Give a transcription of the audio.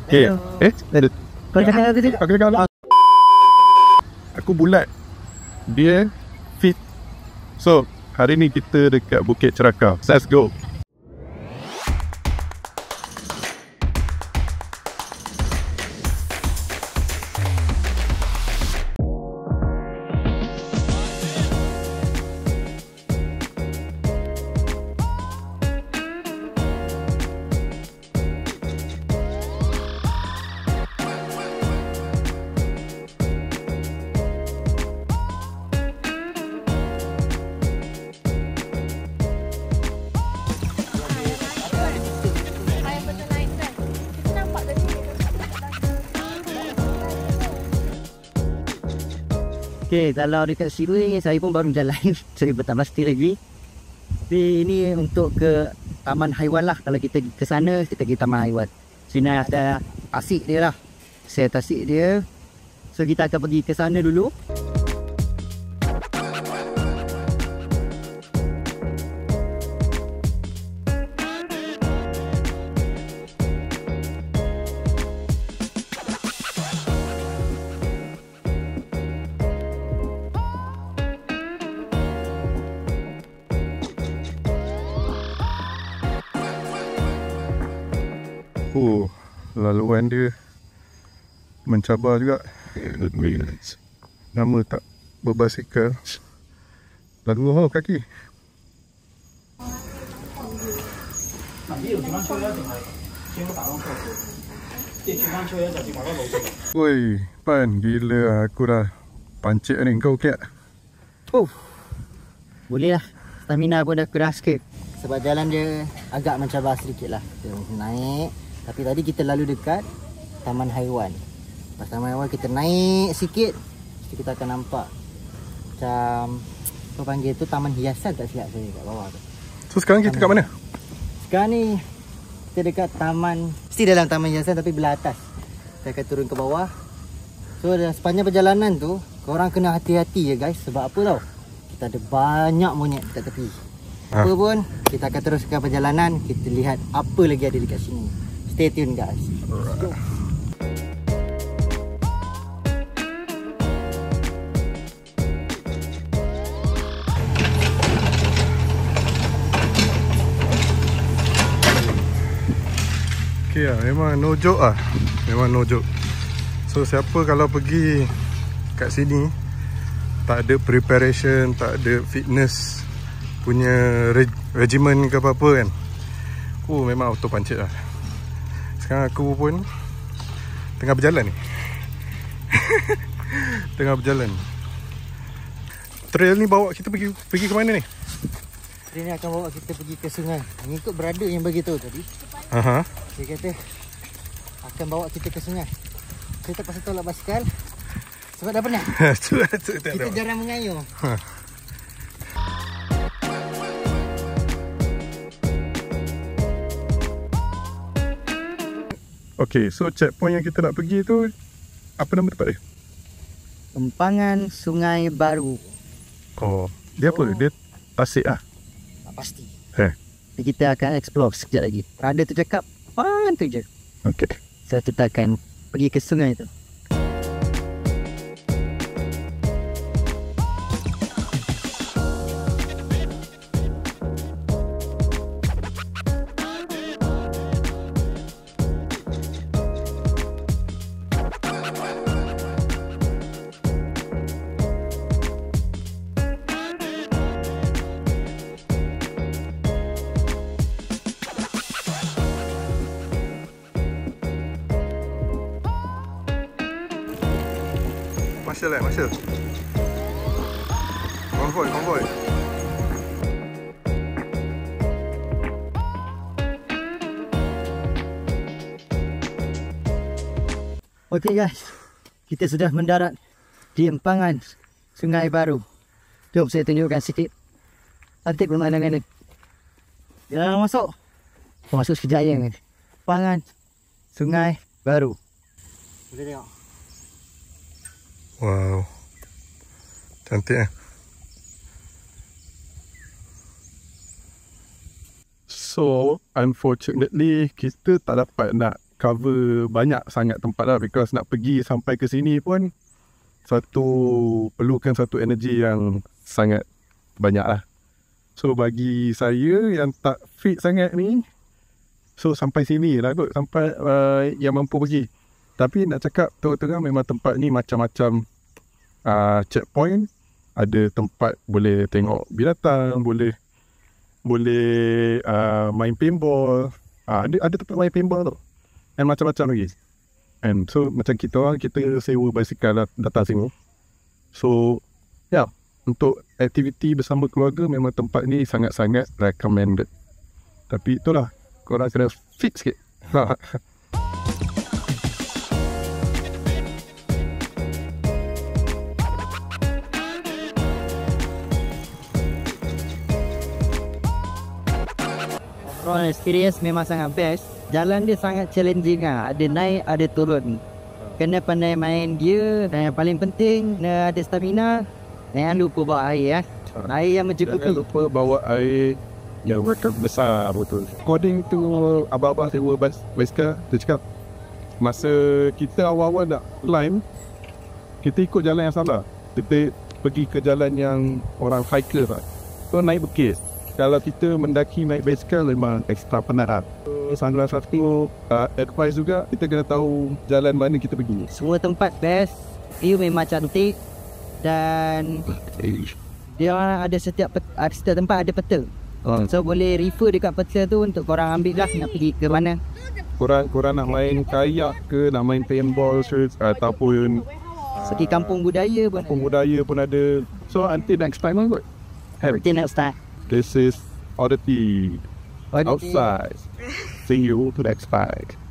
Okay. Kau cakap apa tu? Aku cakap aku bulat, dia fit. So hari ni kita dekat Bukit Cerakar. Let's go. Okay, kalau dekat sini saya pun baru jalan. Saya tak pasti lagi. Tapi ini untuk ke taman haiwan lah. Kalau kita ke sana, kita pergi taman haiwan. Sini ada tasik dia lah. Saya tasik dia. So kita akan pergi ke sana dulu. Laluan dia mencabar juga. Nama tak berbasikal. Lalu kaki. Woi, Pan, gila aku dah pancit ni kau kiat. Boleh lah. Stamina pun dah kurang sikit. Sebab jalan dia agak mencabar sedikit lah. Kita naik. Tapi tadi kita lalu dekat taman haiwan. Pas taman haiwan kita naik sikit, kita akan nampak macam apa panggil tu, taman hiasan tak silap saya kat bawah tu. So sekarang kita kat mana? Sekarang ni kita dekat taman, mesti dalam taman hiasan tapi belah atas. Kita akan turun ke bawah. So sepanjang perjalanan tu korang kena hati-hati ya guys. Sebab apa tau? Kita ada banyak monyet dekat tepi. Apa pun kita akan teruskan perjalanan. Kita lihat apa lagi ada dekat sini. Stay tuned guys. Let's go. Okay lah, memang no joke lah. Memang no joke. So siapa kalau pergi kat sini tak ada preparation, tak ada fitness punya regimen ke apa-apa kan, memang auto pancit lah. Sekarang aku pun tengah berjalan ni. Tengah berjalan. Trail ni bawa kita pergi ke mana ni? Trail ni akan bawa kita pergi ke sungai. Mengikut brother yang bagi tahu tadi. Dia kata akan bawa kita ke sungai. Saya tak pasal tolak basikal sebab dah penat. Kita jarang mengayuh. Okay, so checkpoint yang kita nak pergi tu, apa nama tempat dia? Empangan Sungai Baru. Dia apa? Dia tasik lah? Tak pasti. Kita akan explore sekejap lagi. Ada tu cakap, pan tu je. Okay. So kita akan pergi ke sungai tu. Marshal. Konvoy. Okay guys, kita sudah mendarat di empangan Sungai Baru. Jom saya tunjukkan sikit cantik pemandangan ni. Jangan masuk. Masuk sekejap je ni. Empangan Sungai Baru. Boleh tengok. Wow, cantik. So unfortunately kita tak dapat nak cover banyak sangat tempat lah, because nak pergi sampai ke sini pun perlukan satu energi yang sangat banyak lah. So bagi saya yang tak fit sangat ni, so sampai sini lah kot, sampai yang mampu pergi. Tapi nak cakap terang-terang memang tempat ni macam-macam checkpoint. Ada tempat boleh tengok binatang, boleh main paintball. Ada tempat main paintball tu. Dan macam-macam lagi. And so macam kita sewa basikal datang sini. So untuk aktiviti bersama keluarga memang tempat ni sangat-sangat recommended. Tapi itulah, korang kena fit sikit. Overall experience memang sangat best. Jalan dia sangat challenging lah. Ada naik, ada turun. Kena pandai main gear. Dan yang paling penting, kena ada stamina. Jangan lupa bawa air. Air yang mencukupi. Jangan lupa bawa air yang besar, betul. According to abang-abang sewa basikal, dia cakap masa kita awal-awal nak climb, kita ikut jalan yang salah. Kita pergi ke jalan yang orang hiker lah. So naik bukit. Kalau kita mendaki naik basikal memang ekstra penat. Salah satu advice juga, kita kena tahu jalan mana kita pergi. Semua tempat best. View memang cantik. Dan dia ada setiap tempat ada peta. So boleh refer dekat peta tu untuk korang ambil lah nak pergi ke mana. Korang nak main kayak ke, nak main paintball ke, ataupun segi kampung budaya pun ada. So until next time lah kot. Until next time. This is Oddity outside. See you to next time.